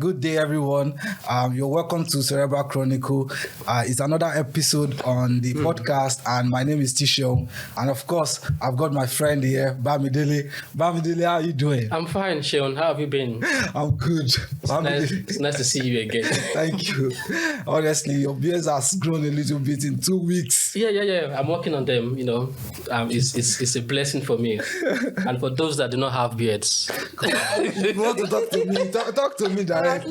Good day, everyone. You're welcome to Cerebral Chronicle. It's another episode on the podcast, and my name is Tishio. And of course, I've got my friend here, Bamidele. Bamidele, how are you doing? I'm fine, Sean. How have you been? I'm good. It's nice to see you again. Thank you. Honestly, your beard has grown a little bit in 2 weeks. Yeah. I'm working on them. It's a blessing for me, and for those that do not have beards. You want to talk to me? Talk to me directly. Talk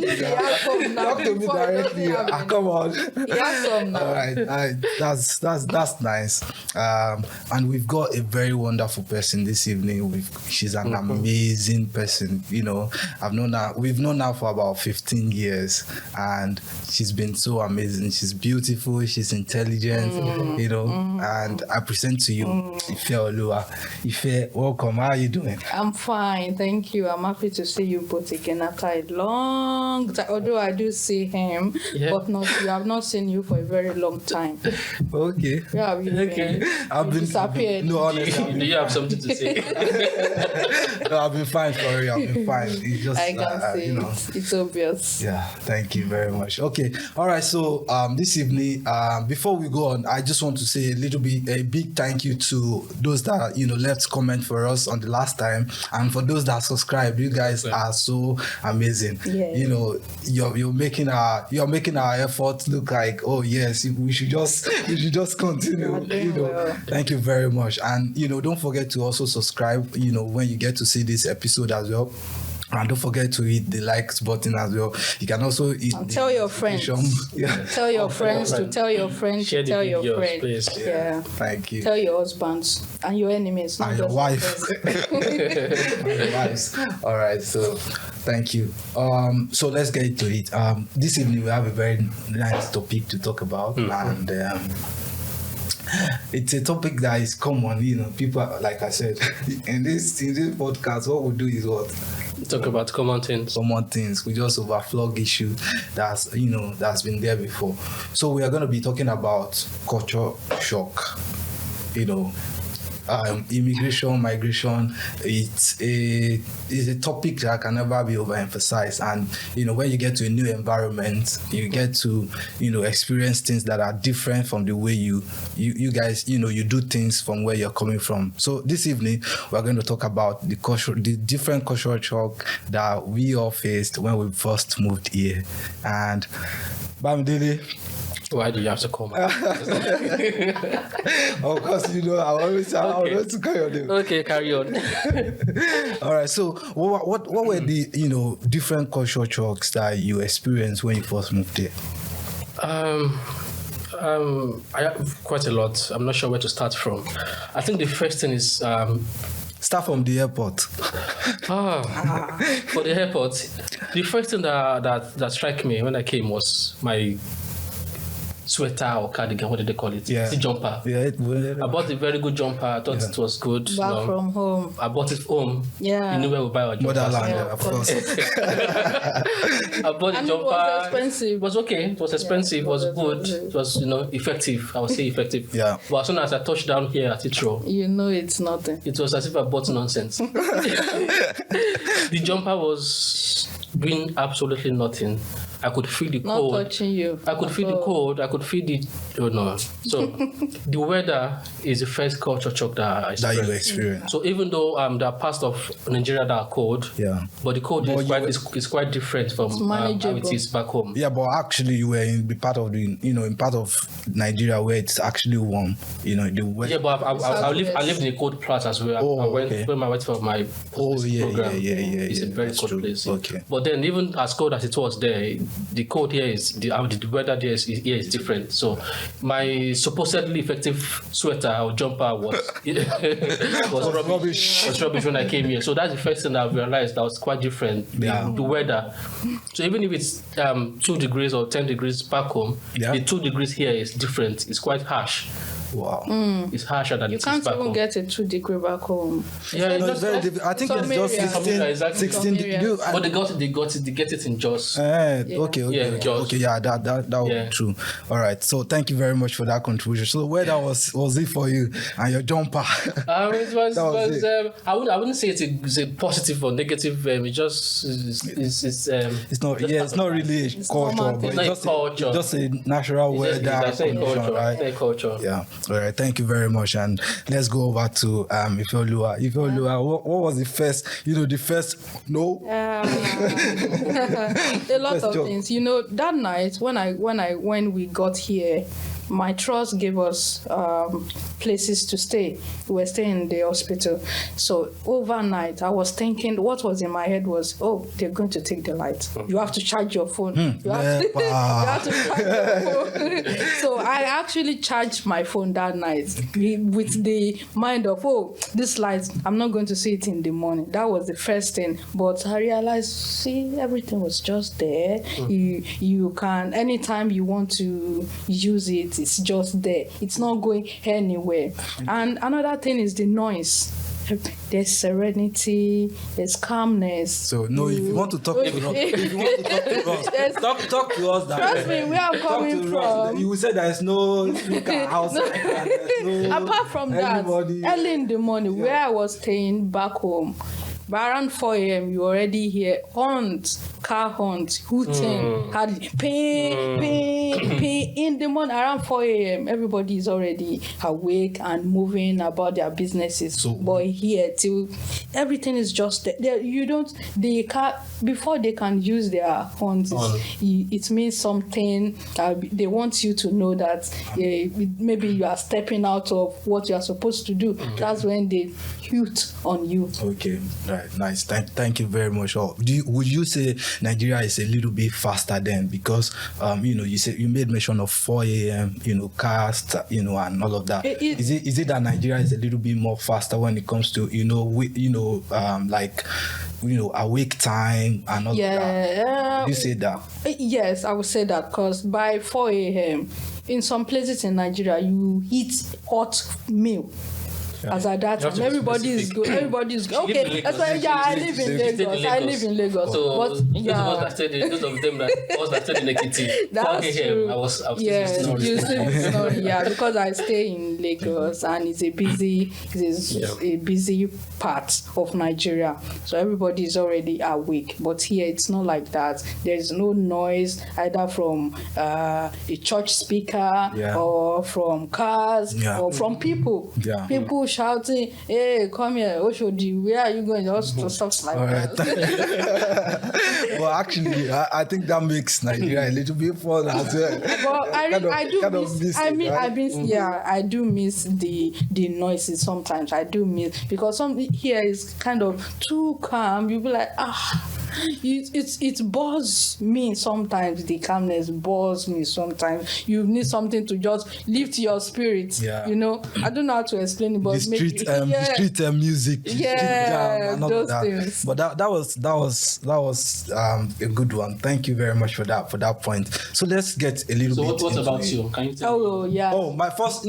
to me directly. Come on. All right. That's nice. And we've got a very wonderful person this evening. She's an amazing person. We've known her for about 15 years, and she's been so amazing. She's beautiful. She's intelligent. And I present to you Ife Olua. Ife, welcome. How are you doing? I'm fine, thank you. I'm happy to see you both again after a long time. Although I do see him, but you have not seen you for a very long time. Okay. Where have you been? I've been disappeared. No, honestly. Do you have something to say? No, I've been fine for you. I've been fine. It's just, I can see it's obvious. Yeah, thank you very much. Okay, all right. So this evening, before we go on, I just want to say a big thank you to those that left comment for us on the last time, and for those that subscribed. You guys are so amazing. Yeah. You're making our efforts look like, oh yes, we should just continue. Thank you very much. And don't forget to also subscribe. When you get to see this episode as well. And don't forget to hit the likes button as well. You can also tell your friends. Tell your friends to tell your friends to tell your friends. Please. Yeah. Thank you. Tell your husbands and your enemies. And your wife. Your wives. All right. So thank you. So let's get into it. This evening we have a very nice topic to talk about, and it's a topic that is common. People, like I said, in this podcast, what we do is what. Talk about common things. Common things. We just overflog issue that's been there before. So we are going to be talking about culture shock. Immigration, migration. It's a topic that can never be overemphasized. And when you get to a new environment, you get to experience things that are different from the way you guys you do things from where you're coming from. So this evening we're going to talk about the different cultural shock that we all faced when we first moved here. And Bamidele, why do you have to call my Of course, I always to call your name. Okay, carry on. All right. So, what were the different cultural shocks that you experienced when you first moved here? I have quite a lot. I'm not sure where to start from. I think the first thing is start from the airport. For the airport, the first thing that struck me when I came was my sweater or cardigan, what did they call it? Yeah. The jumper. Yeah, I bought a very good jumper. I thought it was good. Back from home. I bought it home. Yeah. You know where we buy our jumpers. Motherland, of course. I bought the And jumper. it was expensive. It was okay. It was expensive. It was good. It was, effective. I would say effective. Yeah. But as soon as I touched down here at Heathrow, it's nothing. it was as if I bought nonsense. The jumper was doing absolutely nothing. I could feel the cold. Not touching you. I could feel the cold. I could feel the. Oh no. So the weather is the first culture shock that I experienced. So even though there are parts of Nigeria that are cold, but the cold is quite different from how it is back home. Yeah, but actually you were in part of Nigeria where it's actually warm. The weather. Yeah, but I lived in a cold part as well. I went when I went for my program. It's a very cold place. Okay. But then even as cold as it was there, the cold here is the weather there is different. So my supposedly effective sweater or jumper was rubbish. Was rubbish when I came here. So that's the first thing I realized that was quite different. The weather. So even if it's 2 degrees or 10 degrees back home, the 2 degrees here is different. It's quite harsh. Wow. It's harsher than You it is can't back even home. get a 2-degree back home. Yeah, No, it's very difficult. I think Some it's just areas. 16, Exactly. 16 Some areas. But they get it in Jos. Okay, Jaws. yeah, that would be true. All right, so thank you very much for that contribution. So where that was it for you and your jumper? It was. That was it. I wouldn't say it's a positive or negative. It just It's not. Yeah, it's not really a culture, normal but thing. it's It's not just culture. just a natural weather condition, right? It's a culture. Yeah. All right. Thank you very much. And let's go over to Ifeoluwa. Ifeoluwa, what was the first? The first. No. A lot First of job. things. That night when we got here, my trust gave us places to stay. We were staying in the hospital. So overnight, I was thinking, what was in my head was, oh, they're going to take the light. You have to charge your phone. You have to charge your phone. So I actually charged my phone that night with the mind of, oh, this light, I'm not going to see it in the morning. That was the first thing. But I realized, see, everything was just there. You can, anytime you want to use it, it's just there. It's not going anywhere. And another thing is the noise. There's serenity, there's calmness. So no, if you want to talk to us, talk to us. Trust me, where I'm coming from. You will say there is no house. Apart from that, early in the morning, where I was staying back home, by around 4 a.m., you already hear car horns, hooting, ping. In the morning, around 4 a.m., everybody is already awake and moving about their businesses. So, but here, till everything is just there. Before they can use their horns, it means something. They want you to know that maybe you are stepping out of what you are supposed to do. That's when they hoot on you. Okay, right, nice. Thank you very much. Would you say Nigeria is a little bit faster then? Because you said you made mention of 4 a.m. Cars, and all of that. Is it that Nigeria is a little bit more faster when it comes to awake time and all of that? You say that? Yes, I would say that because by 4 a.m. in some places in Nigeria, you eat hot meal. As at that time, everybody is good. Everybody is good. Okay, that's why. Yeah, I live in Lagos. I live in Lagos. So but, those that stayed in Ekiti. That's true. I was yeah, you snoring. Yeah, because I stay in Lagos and it's a busy part of Nigeria. So everybody is already awake. But here it's not like that. There's no noise either from a church speaker or from cars or from people. Yeah. People shouting, "Hey, come here, Oshodi, where are you going?" Just stuff like that. Well, actually, I think that makes Nigeria a little bit fun as well. But I do miss the noises sometimes. I do miss because some here is kind of too calm. You be like, it bores me sometimes. The calmness bores me sometimes. You need something to just lift your spirit. Yeah. I don't know how to explain it, but the street music. Yeah, and all those that. things. But that was a good one. Thank you very much for that point. So let's get a little bit. So what about it. you? Can you tell me? Oh yeah. Oh, my first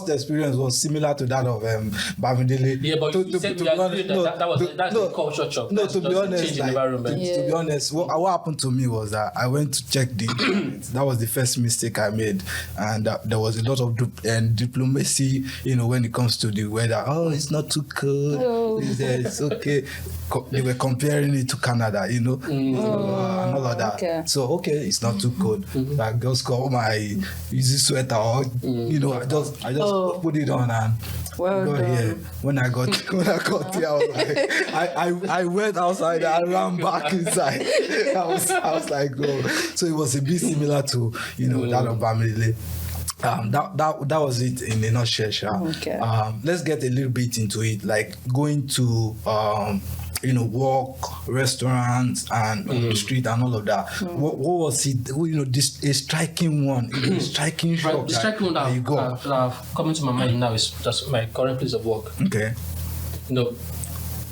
experience was similar to that of Bamidele. Yeah, but you said that's the culture shock. No, to be honest, environment. To be honest, what happened to me was that I went to check the internet. That was the first mistake I made, and there was a lot of diplomacy, when it comes to the weather. Oh, it's not too cold. Oh. It's okay. They were comparing it to Canada, and all of that. Okay. So it's not too cold. I just got my easy sweater, I just put it on and got here. When I got here, I was like, I went outside and ran back inside. I was like, oh. So it was a bit similar to that of Bamidele. That was it in a nutshell. Okay. Let's get a little bit into it, like going to walk, restaurants, and on the street and all of that. What was it? A striking one, a striking shock. The striking one that coming to my mind now is just my current place of work. Okay.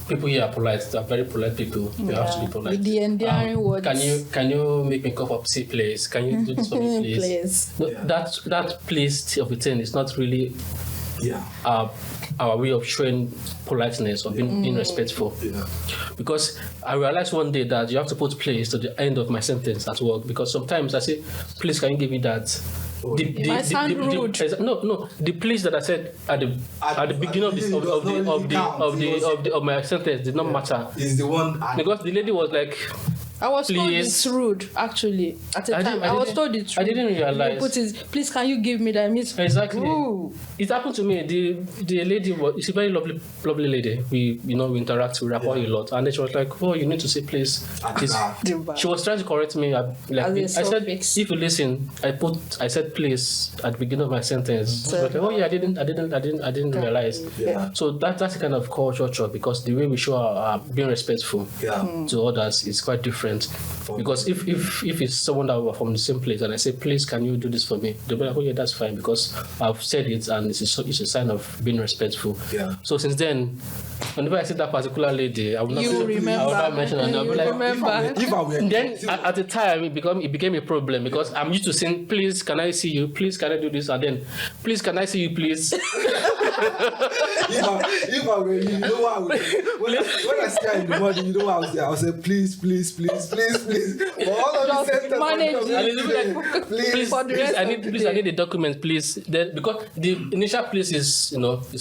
people here are polite. They are very polite people. You have to be polite. With the endearing words. Can you make me a cup of tea, please? Can you do this for me, please? Please. No, that please of a thing is not really our way of showing politeness or being respectful. Yeah. Because I realized one day that you have to put please to the end of my sentence at work, because sometimes I say, please can you give me that? Might sound rude. No, the please that I said at the beginning of my sentence did not matter. Is the one Because the lady was like, I was told please. it's rude, actually. At the time, I was told it's rude. I didn't realize. You put it, please, can you give me that? It means, Exactly. ooh. It happened to me. The lady she's a very lovely lady. We interact, we rapport a lot, and then she was like, "Oh, you need to say please." She was trying to correct me. I said, if you listen, I said please at the beginning of my sentence. She was like, "Oh yeah, I didn't realize." Yeah. So that's the kind of culture shock, because the way we show our being respectful to others is quite different. Because if it's someone that were from the same place and I say, please, can you do this for me? They'll be like, oh yeah, that's fine, because I've said it and it's a sign of being respectful. Yeah. So since then, whenever I see that particular lady, I will not mention her. I'll be like, then at the time it became a problem, because I'm used to saying, please, can I see you? Please, can I do this? And then, please, can I see you, please? if I were you, you know what I would do? When I see her in the morning, you know what I would say? I would say, please. But all of the Please, I need the document, please. Then, because the initial please is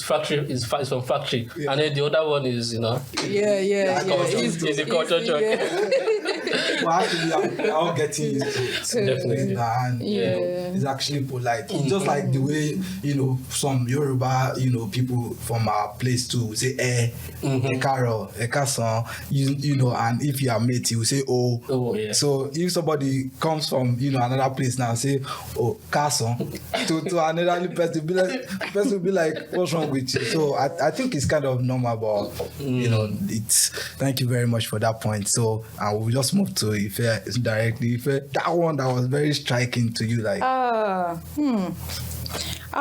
factory, is from factory, and then the other one is it's a culture shock. Well, actually, I'm getting used to it. Definitely. And it's actually polite. It's just like the way some Yoruba people from our place too say ekaro, ekasan, and if you are mate, you say oh. Yeah. So if somebody comes from another place now, say oh kason to another person, the person will be like, what's wrong with you? So I think it's kind of normal, but it's. Thank you very much for that point. So we'll just move to Ife directly. Ife, that one that was very striking to you, like. How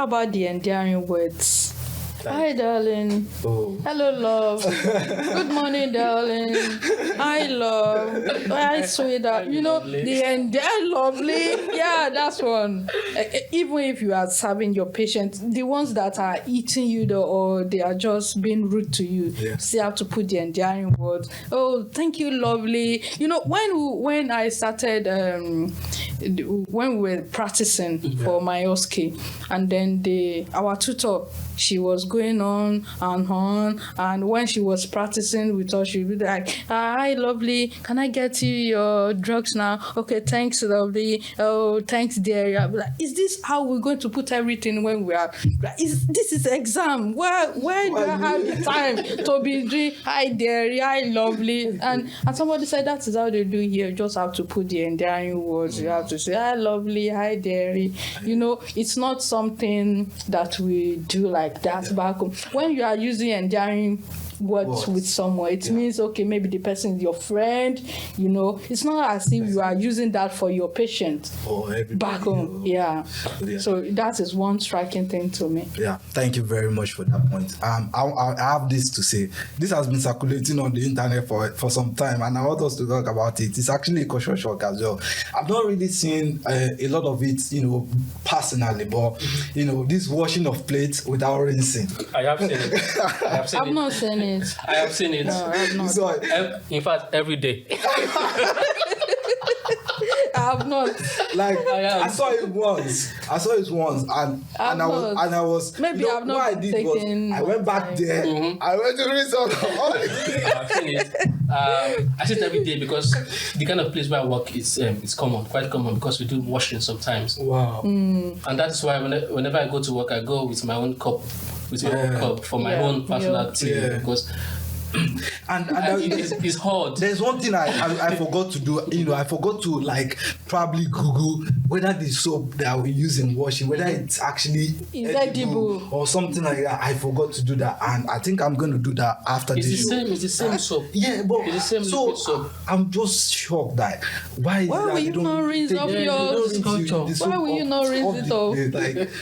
about the endearing words? Hi, darling. Oh. Hello, love. Good morning, darling. Hi, love. Hi, sweetheart. The end. Lovely. Yeah, that's one. Even if you are serving your patient, the ones that are eating you, or they are just being rude to you, still have to put the endearing words. Oh, thank you, lovely. When I started, when we were practicing for my OSCE, and then our tutor, she was going on, and when she was practicing with us, she'd be like, hi, lovely, can I get you your drugs now? Okay, thanks, lovely. Oh, thanks, dear. I'd be like, is this how we're going to put everything when we are? This is exam. Where do I have the time to be doing hi, dear, hi, lovely? And somebody said that is how they do here. You just have to put the endearing words. You have to say hi, lovely, hi, dear. It's not something that we do like that back home. When you are using endearing words with someone, it means, okay, maybe the person is your friend, it's not as if you are using that for your patient back home. So that is one striking thing to me. Thank you very much for that point. I have this to say. This has been circulating on the internet for some time, and I want us to talk about it. It's actually a culture shock as well. I've not really seen a lot of it, personally, but this washing of plates without rinsing. I have seen it. I've not seen it. I have seen it. No, I have not. In fact, every day. I have not. I saw it once, and I was. Maybe I've not. What I did was I went back there. I went to read something. I've seen it. I see it every day, because the kind of place where I work is quite common, because we do washing sometimes. Wow. And that's why whenever I go to work, I go with my own cup. For my own personal tea, because and it's hard. There's one thing I forgot to do. I forgot to probably Google whether the soap that we use in washing, whether it's actually edible or something like that. I forgot to do that, and I think I'm going to do that after this show. It's the same soap. Yeah, but it's the same liquid soap. I'm just shocked that why will you not rinse off yours? Why will you not rinse it off?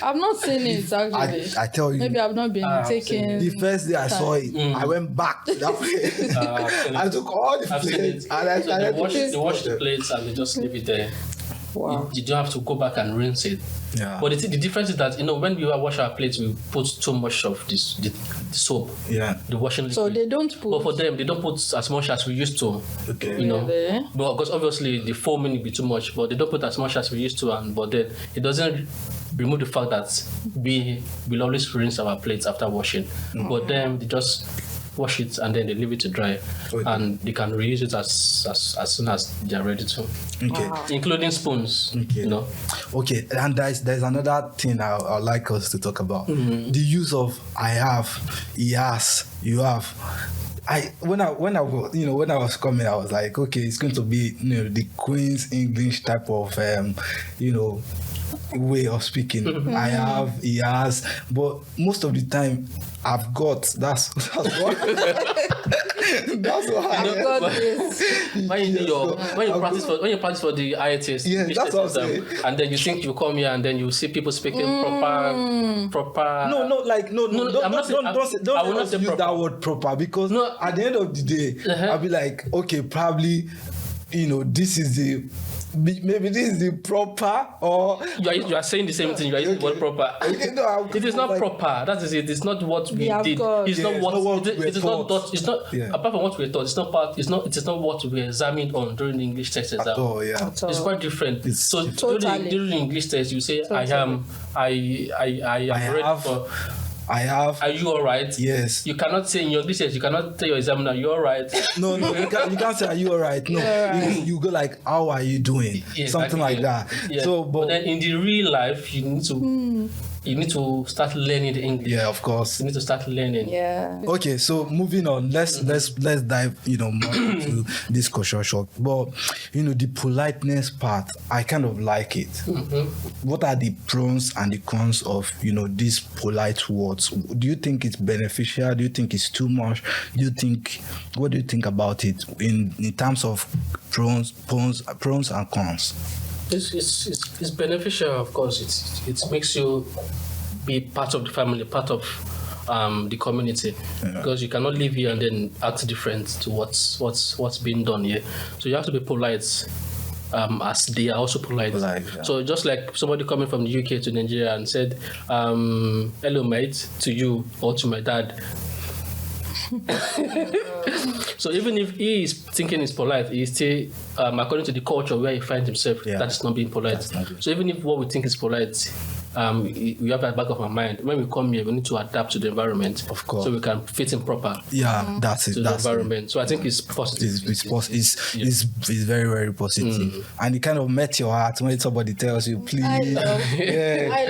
I've not seen it actually. I tell you, maybe I've not been taking. The first day I saw it, I went back to that plate. I took all the plates and I started they wash the plates and they just leave it there. Wow. You don't have to go back and rinse it. Yeah. But the difference is that, when we wash our plates, we put too much of the soap. Yeah. The washing liquid. So they don't put. But for them, they don't put as much as we used to. Okay. Really? But because obviously the foaming will be too much, but they don't put as much as we used to, but then it doesn't remove the fact that we will always rinse our plates after washing. But then they just wash it and then they leave it to dry, and they can reuse it as soon as they are ready to. Okay. Wow. Including spoons. Okay. Okay, and there's another thing I'd like us to talk about. The use of I have, he has, you have. When I was coming, I was like, okay, it's going to be the Queen's English type of way of speaking. I have, he has, but most of the time I've got. That's what. That's what I've got this. When you practice for the IELTS, yeah, that's what I'm saying. And then you think you come here and then you see people speaking proper. No, don't use that word proper, because at the end of the day, I'll be like, okay, probably, this is the. Maybe this is the proper, or you are saying the same thing. You are using the word proper. Okay, no, it is not proper. That is it. It's not what we did. It's not what it is not. It's not apart from what we taught. It's not part. It is not what we examined on during the English test exam. It's quite different. So during the English test, you say I am ready for. I have. Are you all right? Yes. You cannot say in your English test. You cannot tell your examiner, "You all right?" No, you can't say, "Are you all right?" No, you go like, "How are you doing?" Something like that. Yeah. So, but then in the real life, you need to start learning the English. Yeah, of course. You need to start learning. Yeah. Okay, so moving on, let's dive more into this culture shock. But the politeness part, I kind of like it. What are the pros and the cons of these polite words? Do you think it's beneficial? Do you think it's too much? What do you think about it in terms of pros and cons? It's beneficial, of course. It makes you be part of the family, part of the community, because you cannot live here and then act different to what's being done here. So you have to be polite, as they are also polite. So just like somebody coming from the UK to Nigeria and said, "Hello, mate," to you or to my dad. So even if he is thinking it's polite, he's still, according to the culture where he finds himself, that is not being polite. So even if what we think is polite, we have that back of our mind. When we come here, we need to adapt to the environment, of course, so we can fit in proper. Yeah, that's it. To the environment. So I think it's positive. It's very, very positive, and it kind of met your heart when somebody tells you, "Please." I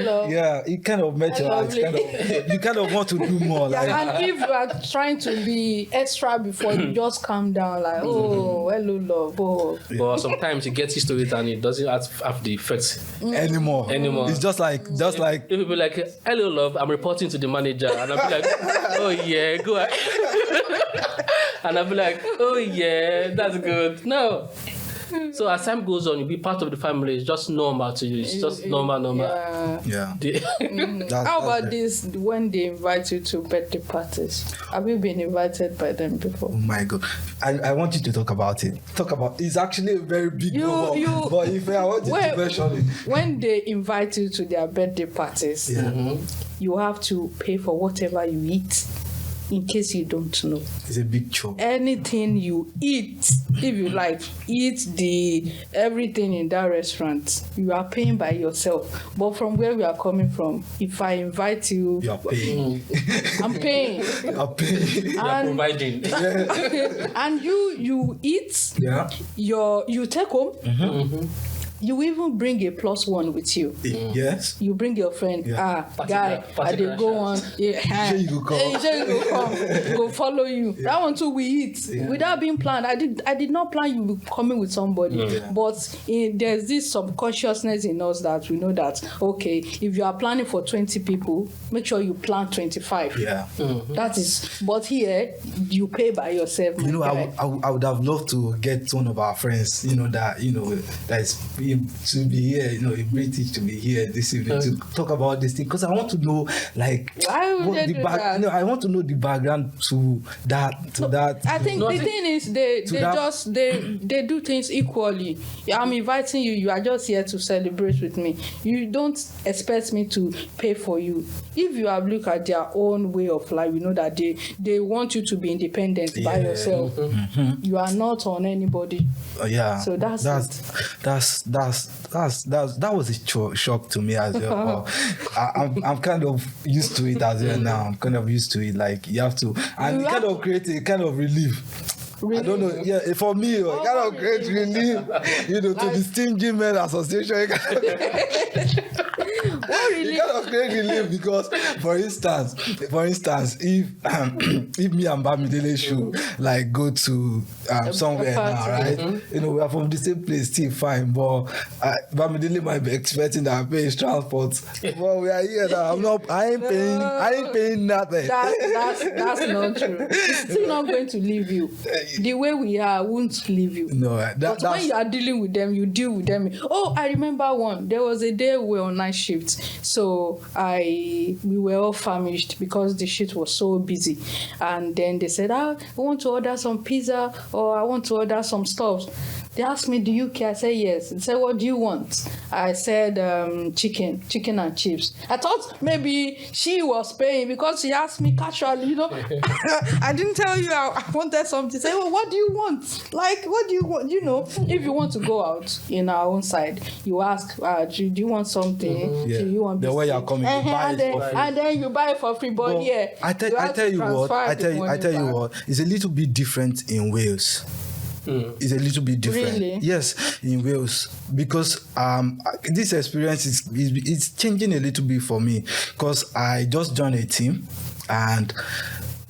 love. Yeah, it kind of met your heart. You kind of want to do more. And if you are trying to be extra before, you just calm down, like, "Oh, hello, love." Oh. But sometimes you get used to it and it doesn't have the effect anymore. It's just like. If people like, "Hello, love, I'm reporting to the manager," and I'll be like, "Oh yeah, go ahead." And I'll be like, "Oh yeah, that's good." No. So as time goes on, you'll be part of the family. It's just normal to you. It's just normal. Yeah. How about this? When they invite you to birthday parties, have you been invited by them before? Oh my God, I want you to talk about it. It's actually a very big number. But if I want you to mention it, when they invite you to their birthday parties, you have to pay for whatever you eat. In case you don't know, it's a big chore. Anything you eat, if you like, eat everything in that restaurant, you are paying by yourself. But from where we are coming from, if I invite you, are paying. I'm paying. You are paying. You are providing. And you eat. Yeah. You take home. Mm-hmm. You even bring a plus one with you. Yes. You bring your friend. Guy, and they go on. Sure you go come. Go follow you. That one too we eat without being planned. I did not plan you coming with somebody, but there's this subconsciousness in us that we know that okay, if you are planning for 20 people, make sure you plan 25. Yeah. Mm-hmm. That is. But here you pay by yourself. I would have loved to get one of our friends. That is. to be here, a British to be here this evening to talk about this thing, because I want to know, like, why would they do that? I want to know the background to that. I think the thing is they do things equally. I'm inviting you. You are just here to celebrate with me. You don't expect me to pay for you. If you have looked at their own way of life, you know that they want you to be independent by yourself. Mm-hmm. You are not on anybody. So that was a shock to me as well. I'm kind of used to it as well now. I'm kind of used to it. Like, you have to, and it kind of creates a kind of relief. I don't know. Yeah, for me, it kind of creates relief. To the Stingy Men Association. You kind of create relief because, for instance, if me and Bamidele should like go to somewhere now, right? We are from the same place, still fine, but Bamidele might be expecting that I pay his transport. Well, we are here now. I ain't paying nothing. That's not true. It's still not going to leave you. The way we are won't leave you. No, but when you are dealing with them, you deal with them. Oh, I remember one. There was a day we were on night shift. So we were all famished because the shift was so busy. And then they said, I want to order some pizza, or I want to order some stuff. They asked me, do you care? I said, yes. They said, what do you want? I said, chicken and chips. I thought maybe she was paying because she asked me casually, I didn't tell you I wanted something. Say, well, what do you want? Like, what do you want? If you want to go out in our own side, you ask, do you want something? Do you want the way you're coming, you buy it for free. And then you buy it for free. But I tell you what, it's a little bit different in Wales. It's a little bit different. Really? Yes, in Wales, because this experience is changing a little bit for me, because I just joined a team, and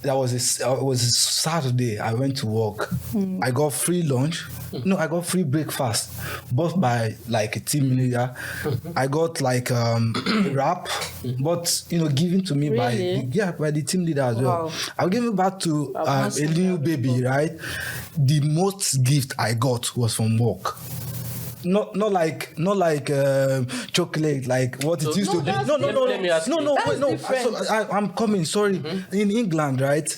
it was a Saturday. I went to work. I got free lunch. No, I got free breakfast, both by like a team leader. I got like a wrap, but given to me by the team leader as well. Wow. I'll give it back to a new baby, right? The most gift I got was from work. Not like chocolate, like what it used to be. No. I'm coming. Sorry, in England, right?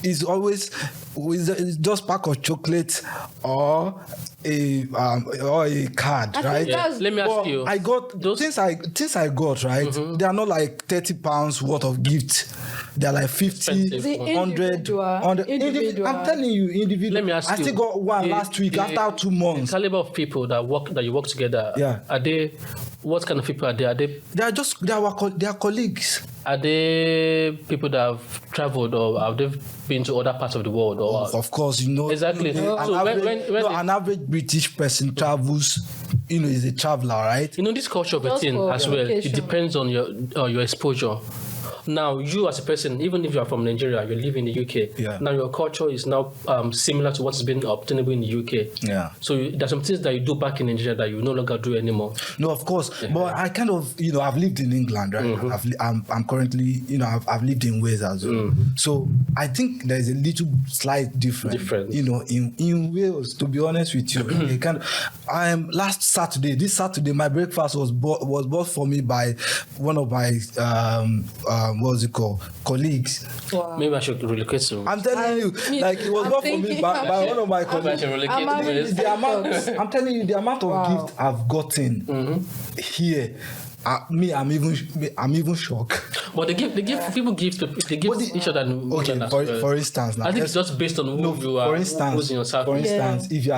It's always just pack of chocolate or a card, right? Let me ask you. I got things I got, right? They are not like £30 worth of gifts. They are like 50, 100. I'm telling you, individual. Let me ask you. I still got one last week after 2 months. The caliber of people that you work together. Are they? What kind of people are they? Are they? They are colleagues. Are they people that have traveled, or have they been to other parts of the world? Or of course, exactly. An average British person travels. Is a traveler, right? This culture of a thing as well. It depends on your exposure. Now, you as a person, even if you are from Nigeria, you live in the UK. Now, your culture is now similar to what's been obtainable in the UK. So there's some things that you do back in Nigeria that you no longer do anymore. No, of course. But I kind of, I've lived in England, right? I'm currently, I've lived in Wales as well. So I think there's a little slight difference. In Wales, to be honest with you. This Saturday, my breakfast was bought for me by one of my what's it called, colleagues. Wow. Maybe I should relocate to. I'm telling you, like it was bought for me by one of my colleagues. I'm telling you, the amount of gift I've gotten here. I'm even shocked. But people give each other. Okay, for instance, I think it's just based on who you are. For instance, if you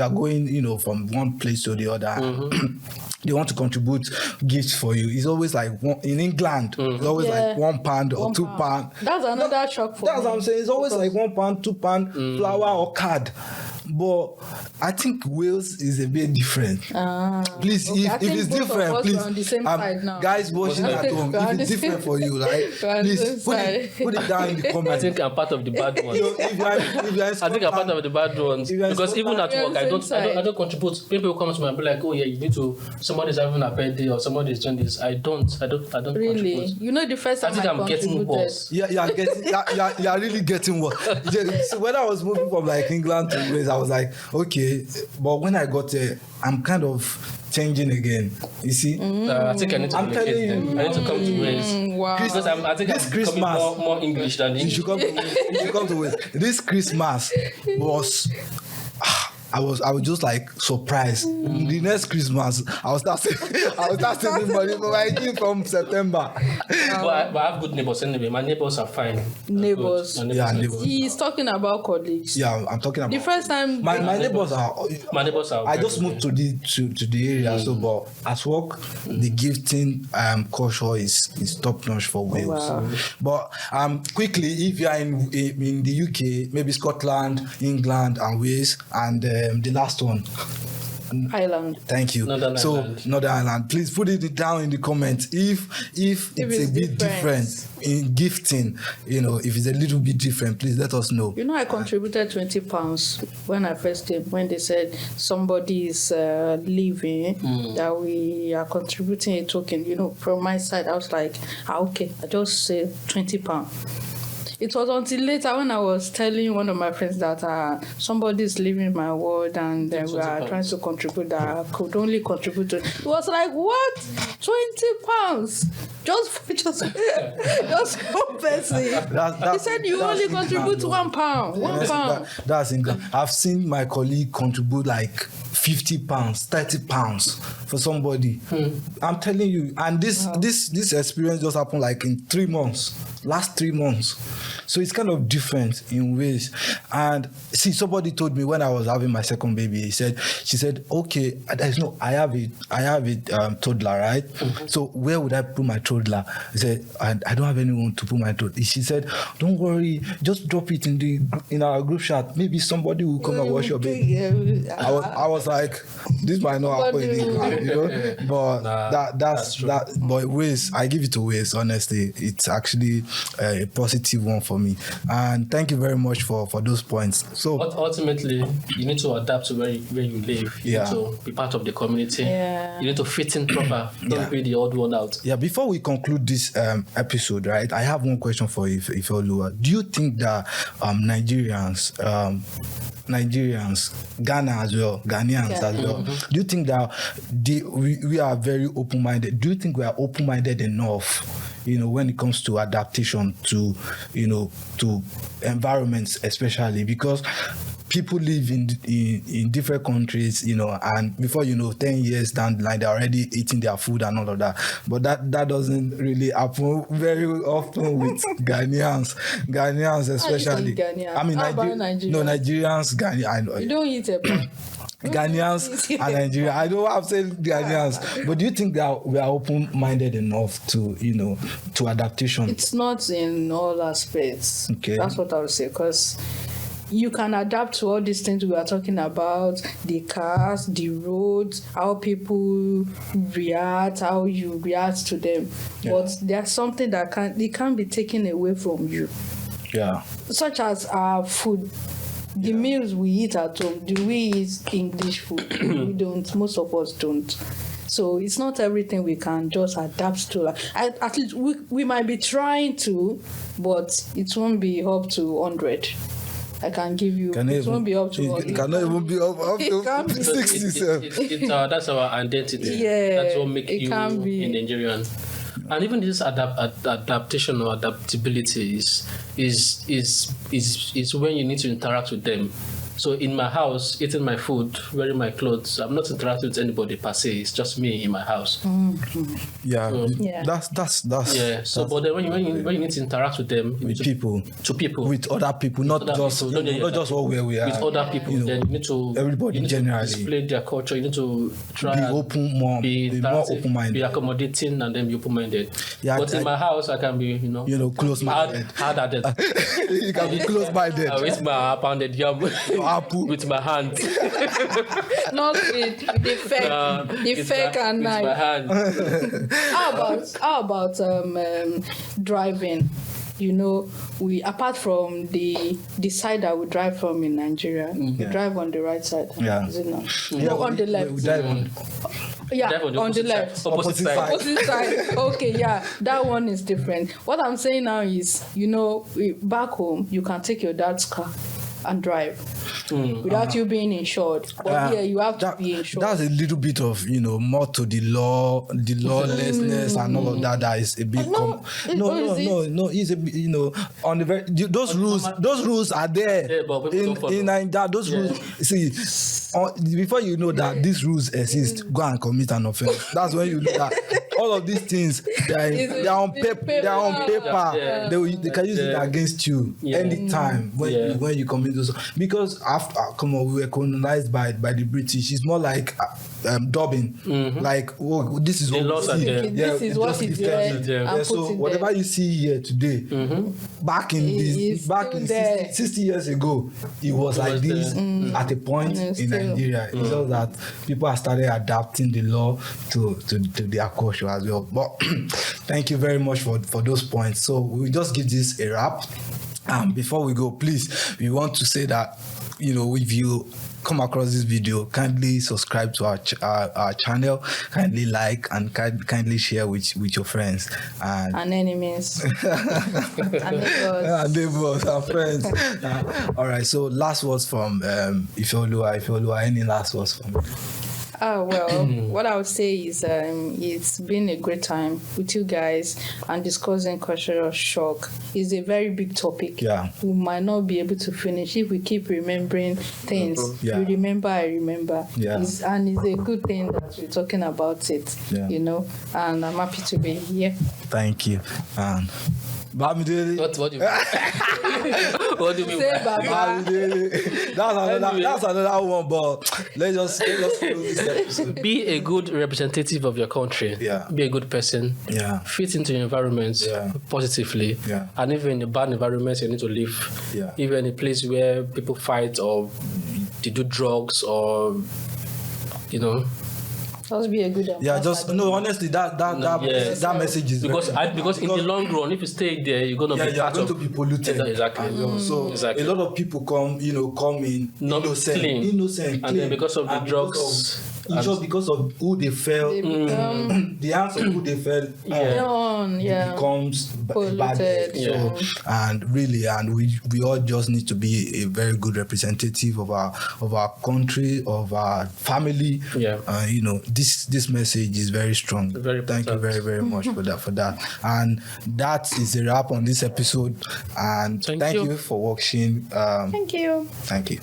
are going, from one place to the other. They want to contribute gifts for you. It's always like in England, it's always like £1 or £2. That's another shock for me. That's what I'm saying. It's always like £1, £2, flour or card. But I think Wales is a bit different. Please, if it's different, please, guys watching at home, if it's different for you, right? Please put it down in the comments. I think I'm part of the bad ones. I think I'm part of the bad ones because even at work, I don't contribute. People come to me and be like, oh yeah, you need to. Somebody's having a birthday or somebody's doing this. I don't really contribute. The first time I think I'm getting worse. You are really getting worse. So when I was moving from like England to Wales, I was like, okay. But when I got there, I'm kind of changing again. You see? I think I need to I'm telling you. I need to come to Wales. Wow. Because I think This I'm Christmas, becoming more English than you English. should come to Wales. This Christmas was... I was just like surprised. The next Christmas, I was start saving money for my gift from September. But I have good neighbors anyway. My neighbors are fine. Neighbors. Yeah, neighbors. He's talking about colleagues. Yeah, I'm talking about The first time my neighbors are. My neighbors are. I very just good. moved to the area, so but at work, the gifting culture is top notch for Wales. Wow. But quickly, if you are in the UK, maybe Scotland, England, and Wales, and the last one. Ireland. Thank you. Northern Ireland. Northern Ireland. Please put it down in the comments if it's it's a bit different in gifting. If it's a little bit different, please let us know. I contributed £20 when I first came. When they said somebody is leaving, that we are contributing a token. From my side, I was like, okay, I just say £20. It was until later when I was telling one of my friends that somebody is leaving my ward and we are trying to contribute, that I could only contribute to. It was like, what? £20? Just one person. He said you only contribute £1. £1. That's England. I've seen my colleague contribute like £50, £30 for somebody. I'm telling you, and this experience just happened like in 3 months. Last 3 months. So it's kind of different in ways. And see, somebody told me when I was having my second baby, she said, okay, I have a toddler, right? So where would I put my toddler? I said, I don't have anyone to put my toddler. She said, don't worry, just drop it in our group chat. Maybe somebody will come and wash your baby. I was like, this might not happen in England, but that's true. But Ways, I give it to Ways, honestly. It's actually a positive one for me, and thank you very much for those points. So ultimately, you need to adapt to where you live. You need to be part of the community. You need to fit in proper. Don't be the odd one out. Before we conclude this episode, right, I have one question for you, Ifeoluwa. Do you think that Nigerians, Ghana as well, Ghanaians as well, do you think that we are very open-minded? Do you think we are open-minded enough, when it comes to adaptation to environments, especially because people live in different countries, and before 10 years down the line, they're already eating their food and all of that. But that doesn't really happen very often with Ghanaians especially. I mean, Nigerians, Ghanaians. You don't eat a pan. Ghanaians and Nigeria. I know I'm saying Ghanaians, but do you think that we are open-minded enough to adaptation? It's not in all aspects. Okay. That's what I would say, because you can adapt to all these things we are talking about, the cars, the roads, how people react, how you react to them. But there's something that can't be taken away from you. Yeah. Such as our food. The meals we eat at home, do we eat English food? We don't. Most of us don't. So it's not everything we can just adapt to. At least we might be trying to, but it won't be up to 100. I can give you. It won't be up to. It cannot even be up to 60. That's our identity. Yeah, that's what makes you a Nigerian. And even this adaptation or adaptability is when you need to interact with them. So in my house, eating my food, wearing my clothes, I'm not interacting with anybody per se. It's just me in my house. That's yeah. So, but then when you need to interact with them, with people, with other people, not just where we are. With other people, then you need to everybody generally display their culture. You need to try be open, be more open-minded, be accommodating, and then be open-minded. Yeah, but in my house, I can be close-minded. Hard-headed. You can be close-minded. I eat my pounded yam. Apple with my hands. Not with the fake and knife. With my hands. How about driving? We apart from the side that we drive from in Nigeria, we drive on the right side. Yeah. Is it not? No, on the left. We drive on. Yeah, on the left. Opposite side. Okay, yeah, that one is different. What I'm saying now is, back home, you can take your dad's car. and drive without you being insured. But here you have to be insured. That's a little bit of more to the law, the lawlessness and all of that. That is a bit. No. It's a on the very those rules are there in Nigeria. Those rules. See, before you know that these rules exist, go and commit an offense. That's when you look at all of these things. They're on paper. They're on paper. They can use it against you anytime when you commit those. Because after we were colonized by the British. It's more like dubbing. Like this is what we see. This is what is there. So whatever you see here today, back in 60 years ago, it was like this at a point in Nigeria. It's just that people have started adapting the law to their culture as well. But thank you very much for those points. So we'll just give this a wrap. Before we go, please, we want to say that, if you come across this video, kindly subscribe to our channel, kindly like and kindly share with your friends and enemies and neighbors and friends. All right, so last words from Ifeoluwa. Any last words from you? What I would say is it's been a great time with you guys and discussing cultural shock. It's a very big topic. We might not be able to finish if we keep remembering things. You remember, I remember. It's a good thing that we're talking about it, and I'm happy to be here. Thank you. What do you mean? What do you mean? That's another one, but let's just close this episode. Be a good representative of your country. Be a good person. Fit into your environment positively. And even in a bad environment, you need to live. Even in a place where people fight or they do drugs or Just be a good ambassador. Honestly, that message is because in the long run, if you stay there, you're gonna be part of be polluted. Exactly. So a lot of people come in not innocent, clean, and then because of the drugs. Just because of who they fell, the hands of who they fell becomes polluted. And we all just need to be a very good representative of our country, of our family. This message is very strong. Thank you very, very much for that. And that is a wrap on this episode. And thank you for watching. Thank you. Thank you.